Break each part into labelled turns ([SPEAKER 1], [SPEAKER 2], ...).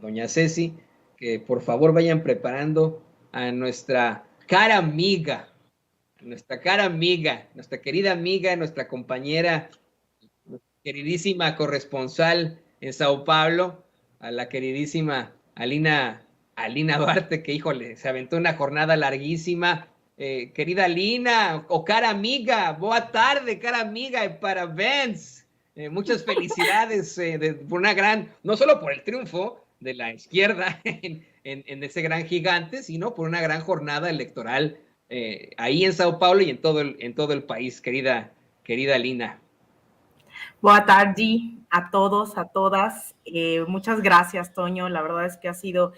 [SPEAKER 1] doña Ceci, que por favor vayan preparando a nuestra cara amiga, nuestra querida amiga, nuestra compañera, queridísima corresponsal en Sao Paulo, a la queridísima Alina Duarte, que híjole, se aventó una jornada larguísima. Querida Alina, o cara amiga, boa tarde, cara amiga, y parabéns. Muchas felicidades por una gran, no solo por el triunfo de la izquierda en ese gran gigante, sino por una gran jornada electoral ahí en Sao Paulo y en todo el país, querida Alina.
[SPEAKER 2] Boa tarde a todos, a todas. Muchas gracias, Toño. La verdad es que ha sido,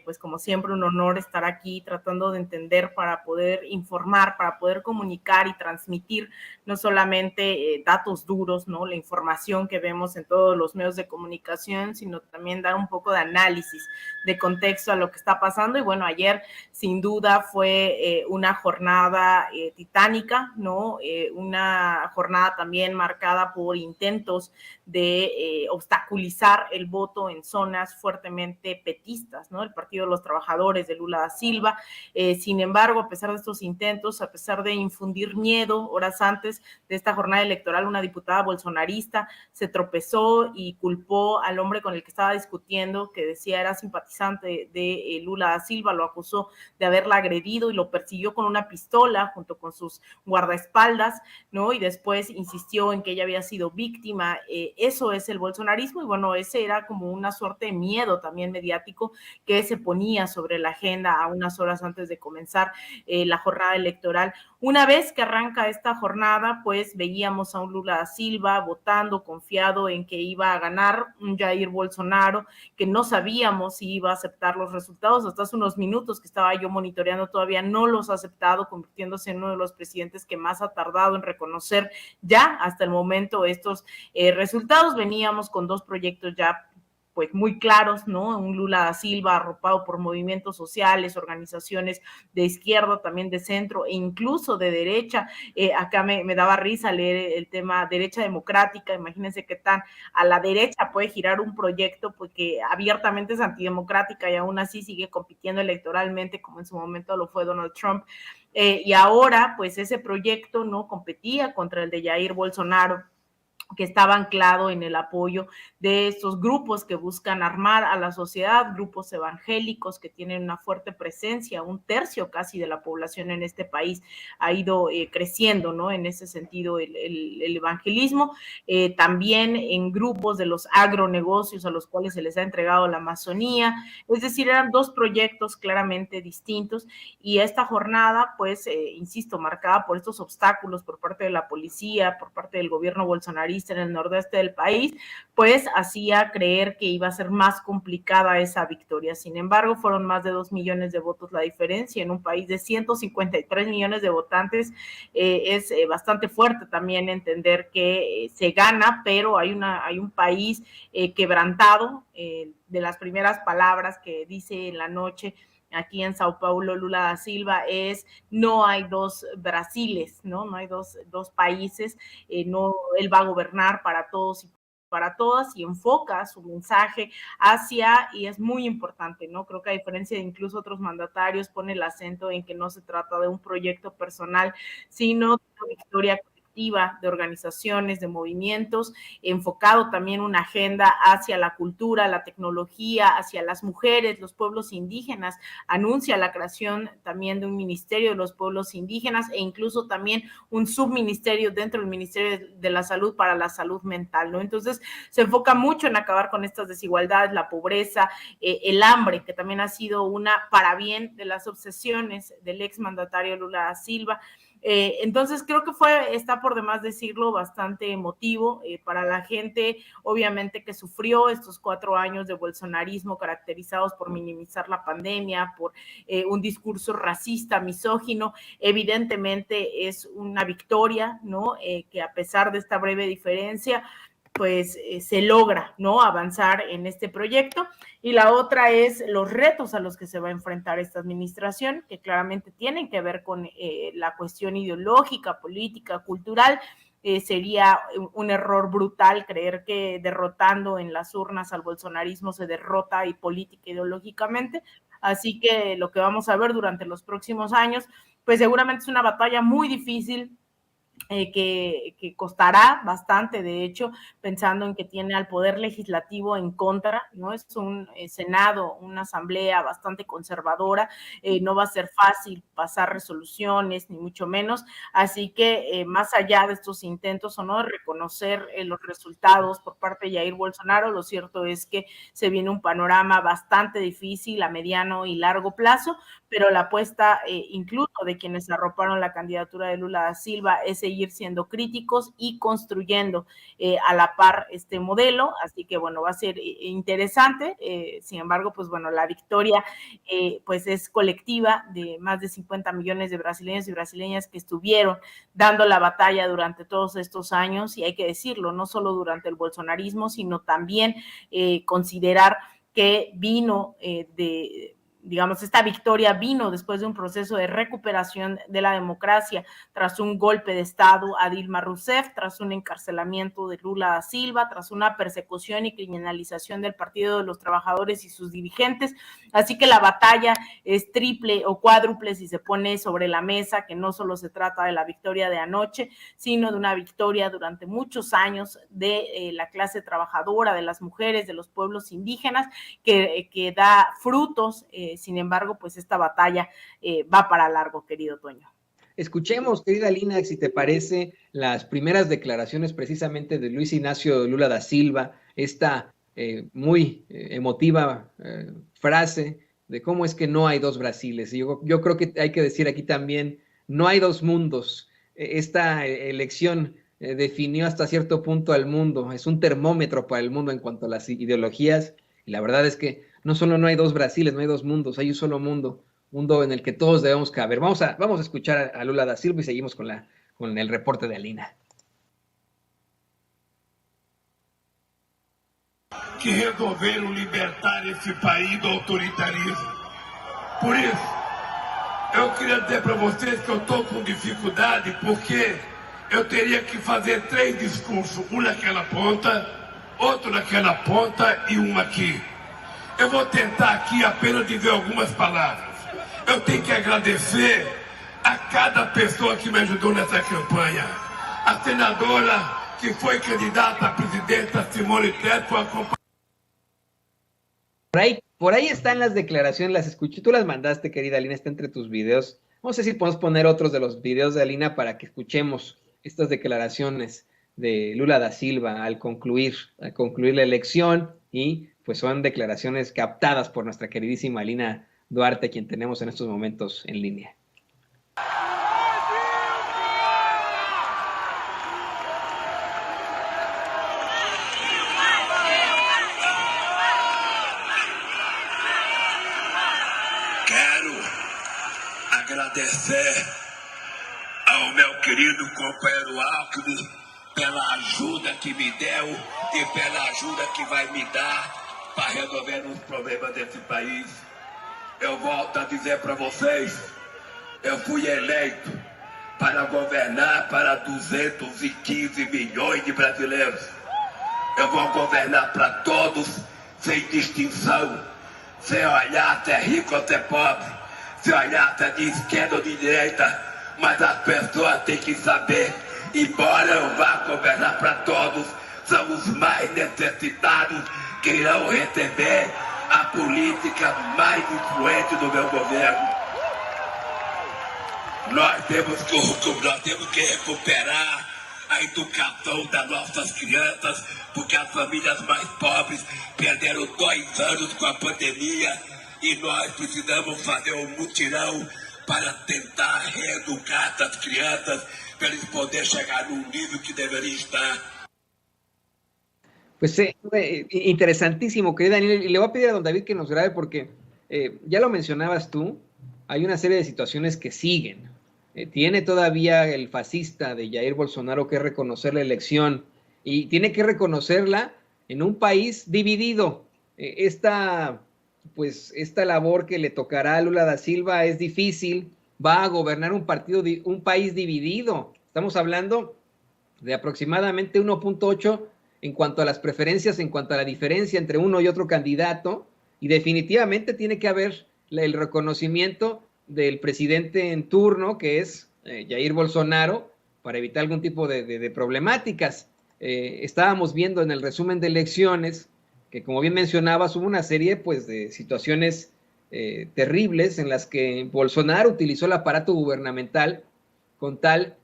[SPEAKER 2] pues como siempre, un honor estar aquí tratando de entender para poder informar, para poder comunicar y transmitir no solamente datos duros, ¿no? La información que vemos en todos los medios de comunicación, sino también dar un poco de análisis, de contexto a lo que está pasando. Y bueno, ayer sin duda fue una jornada titánica, ¿no? Una jornada también marcada por intentos de obstaculizar el voto en zonas fuertemente petistas, ¿no? El Partido de los Trabajadores de Lula da Silva. Sin embargo, a pesar de estos intentos, a pesar de infundir miedo, horas antes de esta jornada electoral, una diputada bolsonarista se tropezó y culpó al hombre con el que estaba discutiendo, que decía era simpatizante de Lula da Silva, lo acusó de haberla agredido y lo persiguió con una pistola junto con sus guardaespaldas, ¿no? Y después insistió en que ella había sido víctima. Eso es el bolsonarismo y bueno, ese era como una suerte de miedo también mediático que se ponía sobre la agenda a unas horas antes de comenzar la jornada electoral. Una vez que arranca esta jornada, pues veíamos a un Lula da Silva votando, confiado en que iba a ganar, un Jair Bolsonaro, que no sabíamos si iba a aceptar los resultados. Hasta hace unos minutos que estaba yo monitoreando, todavía no los ha aceptado, convirtiéndose en uno de los presidentes que más ha tardado en reconocer ya hasta el momento estos resultados. Veníamos con dos proyectos ya pues muy claros, ¿no? Un Lula da Silva arropado por movimientos sociales, organizaciones de izquierda, también de centro e incluso de derecha. Acá me daba risa leer el tema derecha democrática. Imagínense qué tan a la derecha puede girar un proyecto pues, que abiertamente es antidemocrática y aún así sigue compitiendo electoralmente como en su momento lo fue Donald Trump. Y ahora pues ese proyecto no competía contra el de Jair Bolsonaro, que estaba anclado en el apoyo de estos grupos que buscan armar a la sociedad, grupos evangélicos que tienen una fuerte presencia, un tercio casi de la población en este país ha ido creciendo, ¿no? En ese sentido el evangelismo, también en grupos de los agronegocios a los cuales se les ha entregado la Amazonía, es decir, eran dos proyectos claramente distintos y esta jornada, pues, insisto, marcada por estos obstáculos por parte de la policía, por parte del gobierno bolsonarista en el nordeste del país, pues hacía creer que iba a ser más complicada esa victoria. Sin embargo, fueron más de 2 millones de votos la diferencia en un país de 153 millones de votantes. Es bastante fuerte también entender que se gana, pero hay un país quebrantado. De las primeras palabras que dice en la noche aquí en Sao Paulo Lula da Silva es no hay dos Brasiles, no hay dos países, no, él va a gobernar para todos y para todas y enfoca su mensaje hacia, y es muy importante, ¿no? Creo que a diferencia de incluso otros mandatarios, pone el acento en que no se trata de un proyecto personal, sino de una victoria de organizaciones, de movimientos, enfocado también una agenda hacia la cultura, la tecnología, hacia las mujeres, los pueblos indígenas, anuncia la creación también de un ministerio de los pueblos indígenas e incluso también un subministerio dentro del Ministerio de la Salud para la salud mental, ¿no? Entonces se enfoca mucho en acabar con estas desigualdades, la pobreza, el hambre, que también ha sido una para bien de las obsesiones del exmandatario Lula da Silva. Entonces creo que está por demás decirlo, bastante emotivo para la gente, obviamente que sufrió estos 4 años de bolsonarismo caracterizados por minimizar la pandemia, por un discurso racista, misógino. Evidentemente es una victoria, ¿no? Que a pesar de esta breve diferencia, pues se logra, ¿no? Avanzar en este proyecto. Y la otra es los retos a los que se va a enfrentar esta administración, que claramente tienen que ver con la cuestión ideológica, política, cultural, sería un error brutal creer que derrotando en las urnas al bolsonarismo se derrota y política ideológicamente. Así que lo que vamos a ver durante los próximos años, pues seguramente es una batalla muy difícil, que costará bastante, de hecho, pensando en que tiene al Poder Legislativo en contra, ¿no? Es un Senado, una asamblea bastante conservadora, no va a ser fácil pasar resoluciones, ni mucho menos, así que más allá de estos intentos o no de reconocer los resultados por parte de Jair Bolsonaro, lo cierto es que se viene un panorama bastante difícil a mediano y largo plazo, pero la apuesta incluso de quienes arroparon la candidatura de Lula da Silva es seguir siendo críticos y construyendo a la par este modelo, así que bueno, va a ser interesante, sin embargo, pues bueno, la victoria pues es colectiva de más de 50 millones de brasileños y brasileñas que estuvieron dando la batalla durante todos estos años, y hay que decirlo, no solo durante el bolsonarismo, sino también considerar que vino digamos, esta victoria vino después de un proceso de recuperación de la democracia tras un golpe de Estado a Dilma Rousseff, tras un encarcelamiento de Lula da Silva, tras una persecución y criminalización del Partido de los Trabajadores y sus dirigentes. Así que la batalla es triple o cuádruple si se pone sobre la mesa, que no solo se trata de la victoria de anoche, sino de una victoria durante muchos años de la clase trabajadora, de las mujeres, de los pueblos indígenas, que da frutos. Sin embargo, pues esta batalla va para largo, querido Toño.
[SPEAKER 1] Escuchemos, querida Lina, si te parece, las primeras declaraciones precisamente de Luis Ignacio Lula da Silva, esta muy emotiva frase de cómo es que no hay dos Brasiles. Yo creo que hay que decir aquí también, no hay dos mundos. Esta elección definió hasta cierto punto al mundo, es un termómetro para el mundo en cuanto a las ideologías, y la verdad es que no solo no hay dos Brasiles, no hay dos mundos, hay un solo mundo en el que todos debemos caber. Vamos a escuchar a Lula da Silva y seguimos con el reporte de Alina.
[SPEAKER 3] Que resolveram libertar esse país do autoritarismo. Por isso, eu queria dizer para vocês que eu estou com dificuldade porque eu teria que fazer 3 discursos, um naquela ponta, outro naquela ponta e um aqui. Eu vou tentar aqui apenas dizer algumas palavras. Eu tenho que agradecer a cada pessoa que me ajudou nessa campanha. A senadora que foi candidata a presidenta, Simone Tebet, foi acompanhada.
[SPEAKER 1] Por ahí están las declaraciones, las escuché, tú las mandaste, querida Alina, está entre tus videos. Vamos a ver si podemos poner otros de los videos de Alina para que escuchemos estas declaraciones de Lula da Silva al concluir la elección, y pues son declaraciones captadas por nuestra queridísima Alina Duarte, quien tenemos en estos momentos en línea.
[SPEAKER 3] Quero agradecer ao meu querido companheiro Alckmin pela ajuda que me deu e pela ajuda que vai me dar para resolver os problemas desse país. Eu volto a dizer para vocês, eu fui eleito para governar para 215 milhões de brasileiros. Eu vou governar para todos, sem distinção, sem olhar se é rico ou se é pobre, sem olhar se é de esquerda ou de direita, mas as pessoas têm que saber, embora eu vá governar para todos, são os mais necessitados que irão receber a política mais influente do meu governo. Nós temos que recuperar a educação das nossas crianças, porque as famílias mais pobres perderam 2 anos com a pandemia e nós precisamos fazer um mutirão para tentar reeducar essas crianças para eles poderem chegar no nível que deveria estar.
[SPEAKER 1] Pues interesantísimo, querida Daniel, y le voy a pedir a don David que nos grabe porque ya lo mencionabas tú, hay una serie de situaciones que siguen. Tiene todavía el fascista de Jair Bolsonaro que reconocer la elección, y tiene que reconocerla en un país dividido. Esta labor que le tocará a Lula da Silva es difícil, va a gobernar un país dividido. Estamos hablando de aproximadamente 1.8 en cuanto a las preferencias, en cuanto a la diferencia entre uno y otro candidato, y definitivamente tiene que haber el reconocimiento del presidente en turno, que es Jair Bolsonaro, para evitar algún tipo de problemáticas. Estábamos viendo en el resumen de elecciones que, como bien mencionabas, hubo una serie pues, de situaciones terribles en las que Bolsonaro utilizó el aparato gubernamental con tal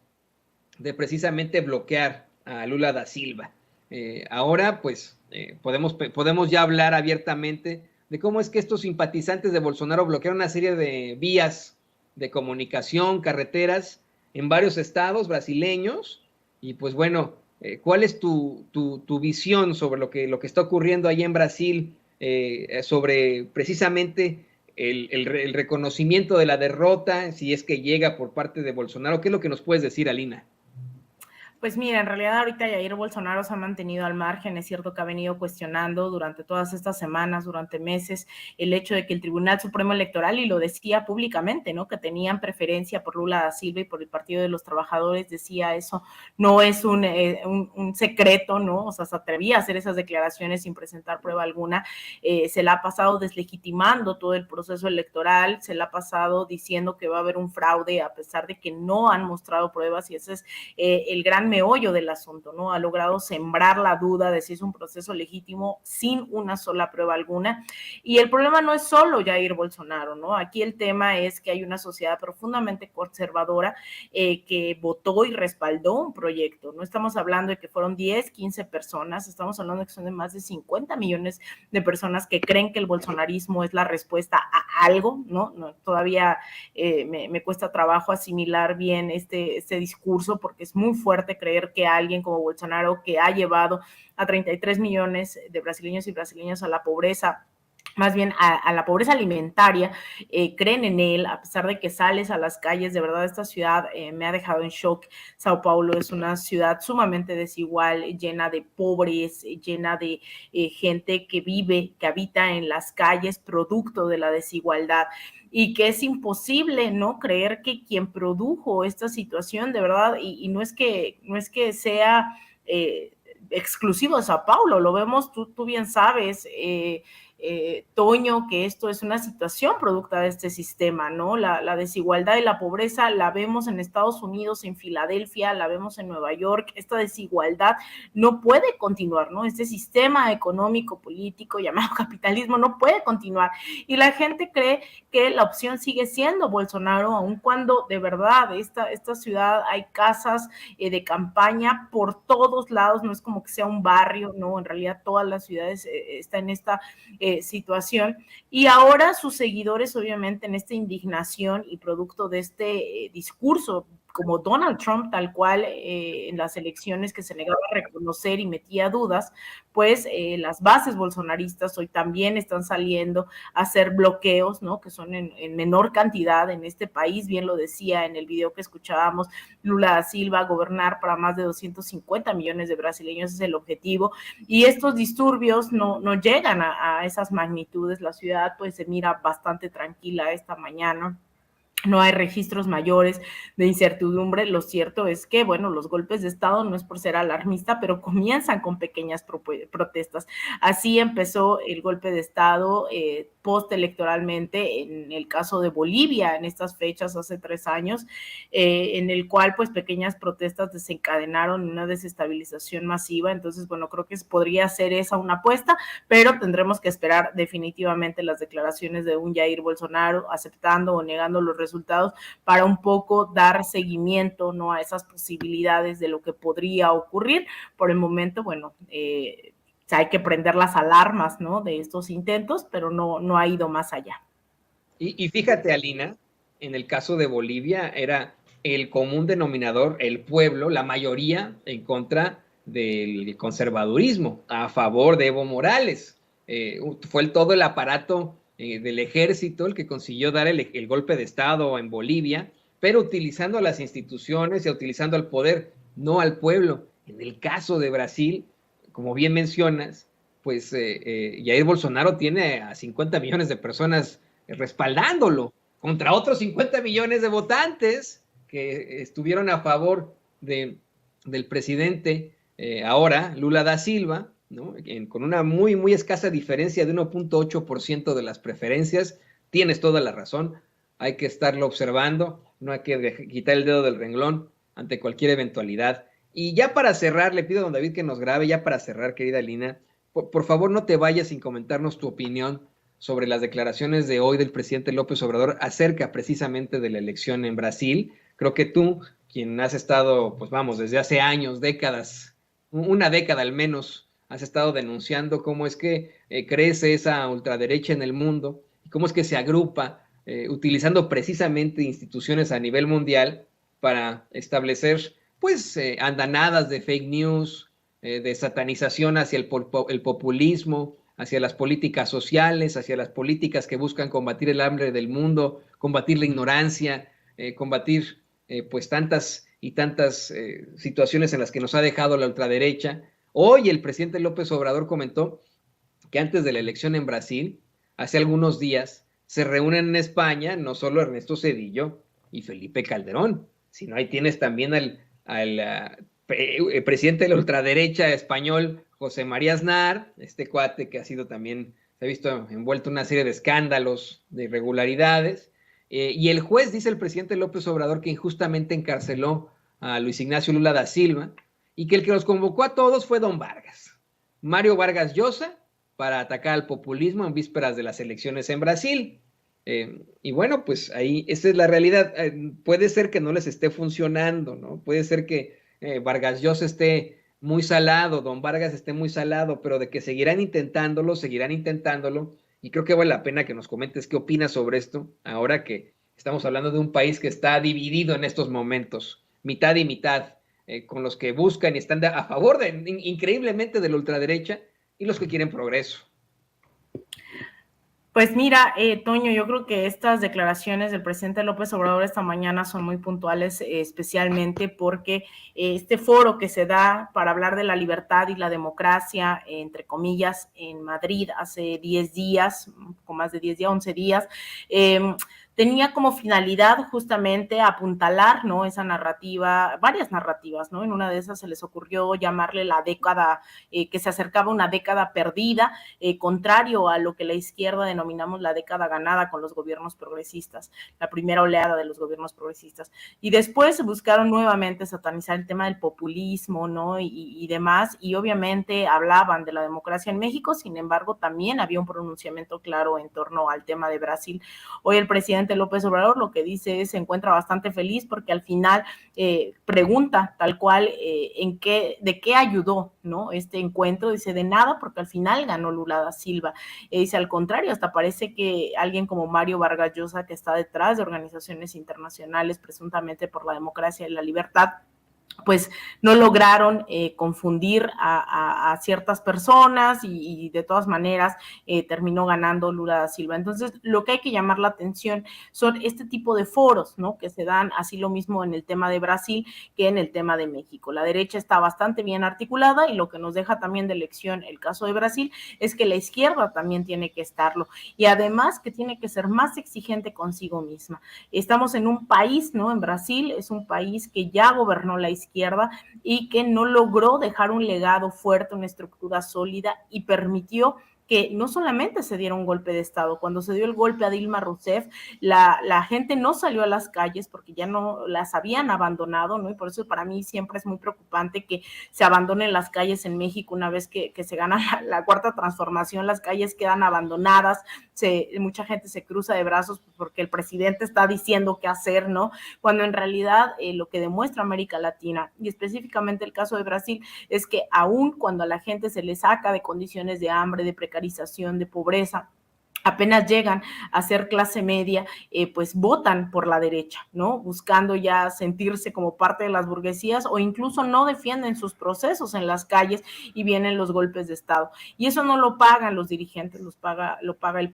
[SPEAKER 1] de precisamente bloquear a Lula da Silva. Ahora, pues, podemos ya hablar abiertamente de cómo es que estos simpatizantes de Bolsonaro bloquearon una serie de vías de comunicación, carreteras en varios estados brasileños. Y pues bueno, ¿cuál es tu visión sobre lo que está ocurriendo ahí en Brasil, sobre precisamente el reconocimiento de la derrota, si es que llega por parte de Bolsonaro? ¿Qué es lo que nos puedes decir, Alina?
[SPEAKER 2] Pues mira, en realidad ahorita Jair Bolsonaro se ha mantenido al margen. Es cierto que ha venido cuestionando durante todas estas semanas, durante meses, el hecho de que el Tribunal Supremo Electoral, y lo decía públicamente, ¿no?, que tenían preferencia por Lula da Silva y por el Partido de los Trabajadores, decía eso, no es un secreto, ¿no? O sea, se atrevía a hacer esas declaraciones sin presentar prueba alguna. Se la ha pasado deslegitimando todo el proceso electoral, se la ha pasado diciendo que va a haber un fraude a pesar de que no han mostrado pruebas, y ese es el gran meollo del asunto, ¿no? Ha logrado sembrar la duda de si es un proceso legítimo sin una sola prueba alguna. Y el problema no es solo Jair Bolsonaro, ¿no? Aquí el tema es que hay una sociedad profundamente conservadora que votó y respaldó un proyecto. No estamos hablando de que fueron 10, 15 personas, estamos hablando de que son de más de 50 millones de personas que creen que el bolsonarismo es la respuesta a algo, ¿no? Todavía me cuesta trabajo asimilar bien este discurso, porque es muy fuerte creer que alguien como Bolsonaro, que ha llevado a 33 millones de brasileños y brasileñas a la pobreza, más bien a la pobreza alimentaria, creen en él, a pesar de que sales a las calles. De verdad, esta ciudad me ha dejado en shock. Sao Paulo es una ciudad sumamente desigual, llena de pobres, llena de gente que habita en las calles, producto de la desigualdad, y que es imposible no creer que quien produjo esta situación, de verdad, y no es que sea exclusivo de Sao Paulo, lo vemos, tú bien sabes, Toño, que esto es una situación producto de este sistema, ¿no? La desigualdad y la pobreza la vemos en Estados Unidos, en Filadelfia, la vemos en Nueva York. Esta desigualdad no puede continuar, ¿no? Este sistema económico, político llamado capitalismo no puede continuar, y la gente cree que la opción sigue siendo Bolsonaro, aun cuando de verdad esta ciudad hay casas de campaña por todos lados. No es como que sea un barrio, no, en realidad todas las ciudades están en esta situación, y ahora sus seguidores, obviamente, en esta indignación y producto de este discurso, como Donald Trump, tal cual, en las elecciones, que se negaba a reconocer y metía dudas, pues las bases bolsonaristas hoy también están saliendo a hacer bloqueos, ¿no?, que son en menor cantidad en este país. Bien lo decía en el video que escuchábamos Lula da Silva, gobernar para más de 250 millones de brasileños es el objetivo, y estos disturbios no llegan a esas magnitudes. La ciudad pues se mira bastante tranquila esta mañana. No hay registros mayores de incertidumbre. Lo cierto es que, bueno, los golpes de Estado, no es por ser alarmista, pero comienzan con pequeñas protestas. Así empezó el golpe de Estado postelectoralmente en el caso de Bolivia, en estas fechas hace 3 años, en el cual pues pequeñas protestas desencadenaron una desestabilización masiva. Entonces, bueno, creo que podría ser esa una apuesta, pero tendremos que esperar definitivamente las declaraciones de un Jair Bolsonaro aceptando o negando los resultados para un poco dar seguimiento, ¿no?, a esas posibilidades de lo que podría ocurrir. Por el momento, bueno, hay que prender las alarmas, ¿no?, de estos intentos, pero no ha ido más allá.
[SPEAKER 1] Y fíjate, Alina, en el caso de Bolivia era el común denominador, el pueblo, la mayoría en contra del conservadurismo, a favor de Evo Morales. Fue todo el aparato del ejército el que consiguió dar el golpe de Estado en Bolivia, pero utilizando las instituciones y utilizando al poder, no al pueblo. En el caso de Brasil, como bien mencionas, pues Jair Bolsonaro tiene a 50 millones de personas respaldándolo, contra otros 50 millones de votantes que estuvieron a favor de del presidente ahora, Lula da Silva, ¿no? Con una muy, muy escasa diferencia de 1.8% de las preferencias. Tienes toda la razón, hay que estarlo observando, no hay que quitar el dedo del renglón ante cualquier eventualidad. Y ya para cerrar, le pido a don David que nos grabe, ya para cerrar, querida Lina, por favor no te vayas sin comentarnos tu opinión sobre las declaraciones de hoy del presidente López Obrador acerca precisamente de la elección en Brasil. Creo que tú, quien has estado, pues vamos, desde hace años, décadas, una década al menos, has estado denunciando cómo es que crece esa ultraderecha en el mundo y cómo es que se agrupa utilizando precisamente instituciones a nivel mundial para establecer, pues, andanadas de fake news, de satanización hacia el populismo, hacia las políticas sociales, hacia las políticas que buscan combatir el hambre del mundo, combatir la ignorancia, combatir pues tantas y tantas situaciones en las que nos ha dejado la ultraderecha. Hoy el presidente López Obrador comentó que antes de la elección en Brasil, hace algunos días, se reúnen en España no solo Ernesto Zedillo y Felipe Calderón, sino ahí tienes también al presidente de la ultraderecha español, José María Aznar, este cuate que ha sido también, se ha visto envuelto en una serie de escándalos, de irregularidades, y el juez, dice el presidente López Obrador, que injustamente encarceló a Luis Ignacio Lula da Silva, y que el que los convocó a todos fue don Vargas, Mario Vargas Llosa, para atacar al populismo en vísperas de las elecciones en Brasil. Y bueno, pues ahí, esa es la realidad. Puede ser que no les esté funcionando, ¿no? Puede ser que Vargas Llosa esté muy salado, don Vargas esté muy salado, pero de que seguirán intentándolo, y creo que vale la pena que nos comentes qué opinas sobre esto, ahora que estamos hablando de un país que está dividido en estos momentos, mitad y mitad, con los que buscan y están a favor increíblemente de la ultraderecha y los que quieren progreso.
[SPEAKER 2] Pues mira, Toño, yo creo que estas declaraciones del presidente López Obrador esta mañana son muy puntuales, especialmente porque este foro que se da para hablar de la libertad y la democracia, entre comillas, en Madrid hace 10 días, con más de 10 días, 11 días, tenía como finalidad justamente apuntalar, ¿no?, esa narrativa, varias narrativas, ¿no? En una de esas se les ocurrió llamarle la década, que se acercaba a una década perdida, contrario a lo que la izquierda denominamos la década ganada con los gobiernos progresistas, la primera oleada de los gobiernos progresistas. Y después buscaron nuevamente satanizar el tema del populismo, ¿no?, y demás, y obviamente hablaban de la democracia en México. Sin embargo, también había un pronunciamiento claro en torno al tema de Brasil. Hoy el presidente López Obrador lo que dice es: se encuentra bastante feliz porque al final pregunta tal cual de qué ayudó, ¿no?, este encuentro. Dice: de nada, porque al final ganó Lula da Silva. Dice: al contrario, hasta parece que alguien como Mario Vargas Llosa, que está detrás de organizaciones internacionales presuntamente por la democracia y la libertad, pues no lograron confundir a ciertas personas y de todas maneras terminó ganando Lula da Silva. Entonces, lo que hay que llamar la atención son este tipo de foros, ¿no?, que se dan así lo mismo en el tema de Brasil que en el tema de México. La derecha está bastante bien articulada y lo que nos deja también de lección el caso de Brasil es que la izquierda también tiene que estarlo y además que tiene que ser más exigente consigo misma. Estamos en un país, ¿no?, en Brasil es un país que ya gobernó la izquierda y que no logró dejar un legado fuerte, una estructura sólida, y permitió que no solamente se diera un golpe de Estado. Cuando se dio el golpe a Dilma Rousseff, la gente no salió a las calles porque ya no las habían abandonado, ¿no? Y por eso para mí siempre es muy preocupante que se abandonen las calles en México. Una vez que se gana la cuarta transformación, las calles quedan abandonadas, mucha gente se cruza de brazos porque el presidente está diciendo qué hacer, ¿no? Cuando en realidad lo que demuestra América Latina, y específicamente el caso de Brasil, es que aún cuando a la gente se le saca de condiciones de hambre, de precarización, de pobreza, apenas llegan a ser clase media, pues votan por la derecha, ¿no?, buscando ya sentirse como parte de las burguesías, o incluso no defienden sus procesos en las calles y vienen los golpes de Estado. Y eso no lo pagan los dirigentes, lo paga el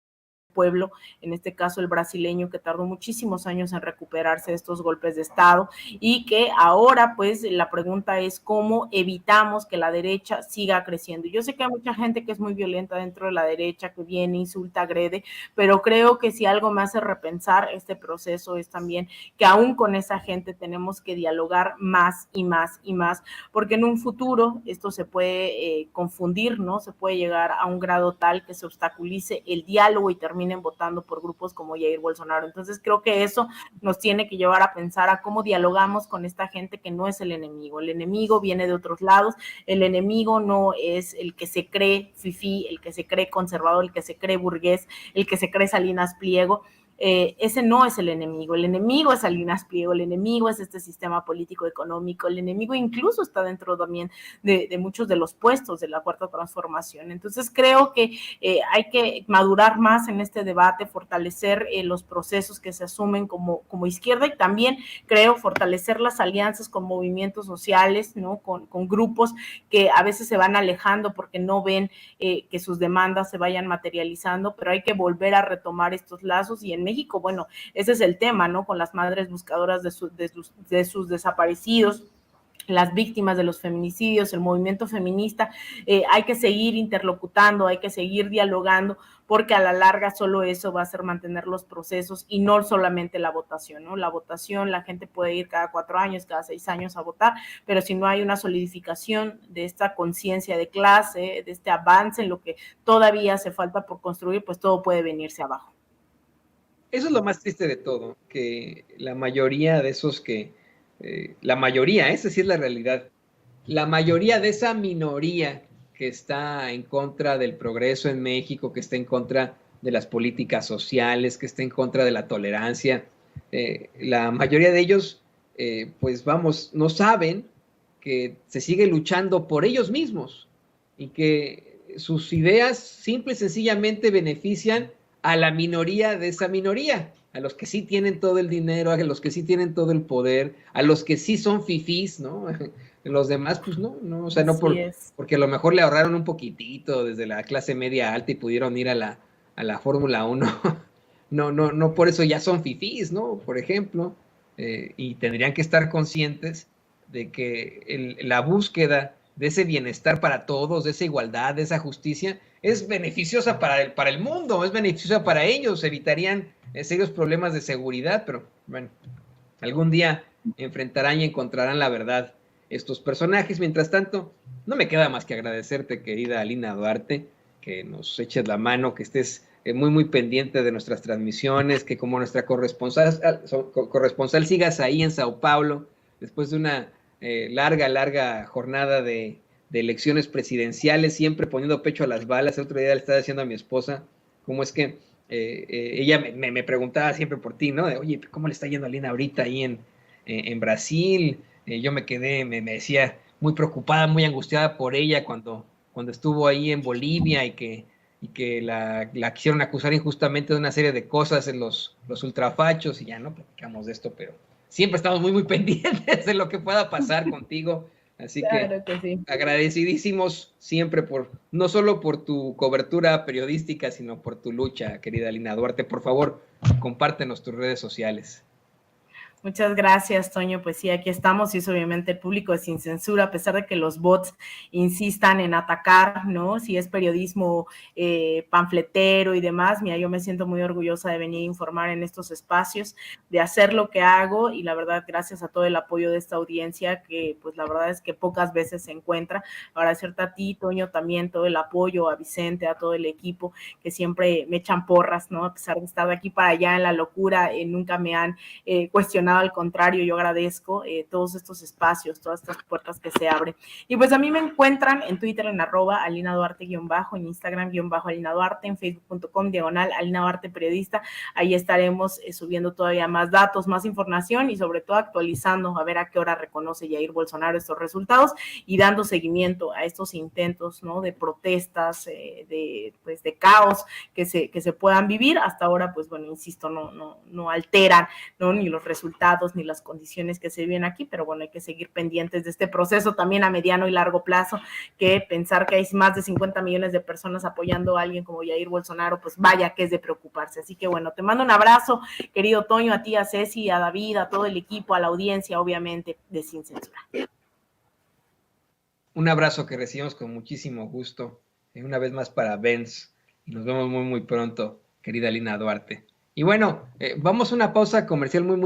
[SPEAKER 2] pueblo, en este caso el brasileño, que tardó muchísimos años en recuperarse de estos golpes de Estado, y que ahora pues la pregunta es cómo evitamos que la derecha siga creciendo. Yo sé que hay mucha gente que es muy violenta dentro de la derecha, que viene, insulta, agrede, pero creo que si algo me hace repensar este proceso es también que aún con esa gente tenemos que dialogar más y más y más, porque en un futuro esto se puede confundir, ¿no? Se puede llegar a un grado tal que se obstaculice el diálogo y terminen votando por grupos como Jair Bolsonaro. Entonces creo que eso nos tiene que llevar a pensar a cómo dialogamos con esta gente que no es el enemigo. El enemigo viene de otros lados, el enemigo no es el que se cree fifí, el que se cree conservador, el que se cree burgués, el que se cree Salinas Pliego. Ese no es el enemigo es Salinas Pliego, el enemigo es este sistema político económico, el enemigo incluso está dentro también de muchos de los puestos de la Cuarta Transformación. Entonces creo que hay que madurar más en este debate, fortalecer los procesos que se asumen como izquierda, y también creo fortalecer las alianzas con movimientos sociales, ¿no? Con grupos que a veces se van alejando porque no ven que sus demandas se vayan materializando, pero hay que volver a retomar estos lazos. Y en México, bueno, ese es el tema, ¿no? Con las madres buscadoras de sus desaparecidos, las víctimas de los feminicidios, el movimiento feminista, hay que seguir interlocutando, hay que seguir dialogando, porque a la larga solo eso va a hacer mantener los procesos y no solamente la votación, ¿no? La votación, la gente puede ir cada 4 años, cada 6 años a votar, pero si no hay una solidificación de esta conciencia de clase, de este avance en lo que todavía hace falta por construir, pues todo puede venirse abajo.
[SPEAKER 1] Eso es lo más triste de todo, que la mayoría de esos la mayoría, esa sí es la realidad, la mayoría de esa minoría que está en contra del progreso en México, que está en contra de las políticas sociales, que está en contra de la tolerancia, la mayoría de ellos, pues vamos, no saben que se sigue luchando por ellos mismos y que sus ideas simple y sencillamente benefician a la minoría de esa minoría, a los que sí tienen todo el dinero, a los que sí tienen todo el poder, a los que sí son fifís, ¿no? Los demás, pues no, o sea, no porque a lo mejor le ahorraron un poquitito desde la clase media alta y pudieron ir a la Fórmula 1. No por eso ya son fifís, ¿no? Por ejemplo, y tendrían que estar conscientes de que la búsqueda de ese bienestar para todos, de esa igualdad, de esa justicia, es beneficiosa para el mundo, es beneficiosa para ellos, evitarían serios problemas de seguridad, pero bueno, algún día enfrentarán y encontrarán la verdad estos personajes. Mientras tanto, no me queda más que agradecerte, querida Alina Duarte, que nos eches la mano, que estés muy pendiente de nuestras transmisiones, que como nuestra corresponsal sigas ahí en Sao Paulo, después de una larga jornada de elecciones presidenciales, siempre poniendo pecho a las balas. El otro día le estaba diciendo a mi esposa cómo es que ella me preguntaba siempre por ti, ¿no? De, oye, ¿cómo le está yendo a Alina ahorita ahí en Brasil? Yo me quedé, me decía, muy preocupada, muy angustiada por ella cuando estuvo ahí en Bolivia y que la quisieron acusar injustamente de una serie de cosas en los ultrafachos, y ya no platicamos de esto, pero siempre estamos muy pendientes de lo que pueda pasar contigo. Así
[SPEAKER 2] claro que sí.
[SPEAKER 1] Agradecidísimos siempre no solo por tu cobertura periodística, sino por tu lucha, querida Alina Duarte. Por favor, compártenos tus redes sociales.
[SPEAKER 2] Muchas gracias, Toño. Pues sí, aquí estamos, y es obviamente el público de Sin Censura, a pesar de que los bots insistan en atacar, ¿no? Si es periodismo panfletero y demás, mira, yo me siento muy orgullosa de venir a informar en estos espacios, de hacer lo que hago, y la verdad, gracias a todo el apoyo de esta audiencia, que pues la verdad es que pocas veces se encuentra. Agradecerte a ti, Toño, también todo el apoyo, a Vicente, a todo el equipo, que siempre me echan porras, ¿no? A pesar de estar de aquí para allá en la locura, nunca me han cuestionado. Al contrario, yo agradezco todos estos espacios, todas estas puertas que se abren. Y pues a mí me encuentran en Twitter en @Alina Duarte-, en Instagram _Alina Duarte, en Facebook.com /Alina Duarte Periodista. Ahí estaremos subiendo todavía más datos, más información, y sobre todo actualizando a ver a qué hora reconoce Jair Bolsonaro estos resultados, y dando seguimiento a estos intentos, ¿no? De protestas, de caos que se puedan vivir. Hasta ahora, pues bueno, insisto, no alteran, ¿no? Ni los resultados resultados ni las condiciones que se viven aquí, pero bueno, hay que seguir pendientes de este proceso también a mediano y largo plazo, que pensar que hay más de 50 millones de personas apoyando a alguien como Jair Bolsonaro, pues vaya que es de preocuparse. Así que bueno, te mando un abrazo, querido Toño, a ti, a Ceci, a David, a todo el equipo, a la audiencia, obviamente, de Sin Censura.
[SPEAKER 1] Un abrazo que recibimos con muchísimo gusto, una vez más para Benz, y nos vemos muy, muy pronto, querida Lina Duarte. Y bueno, vamos a una pausa comercial muy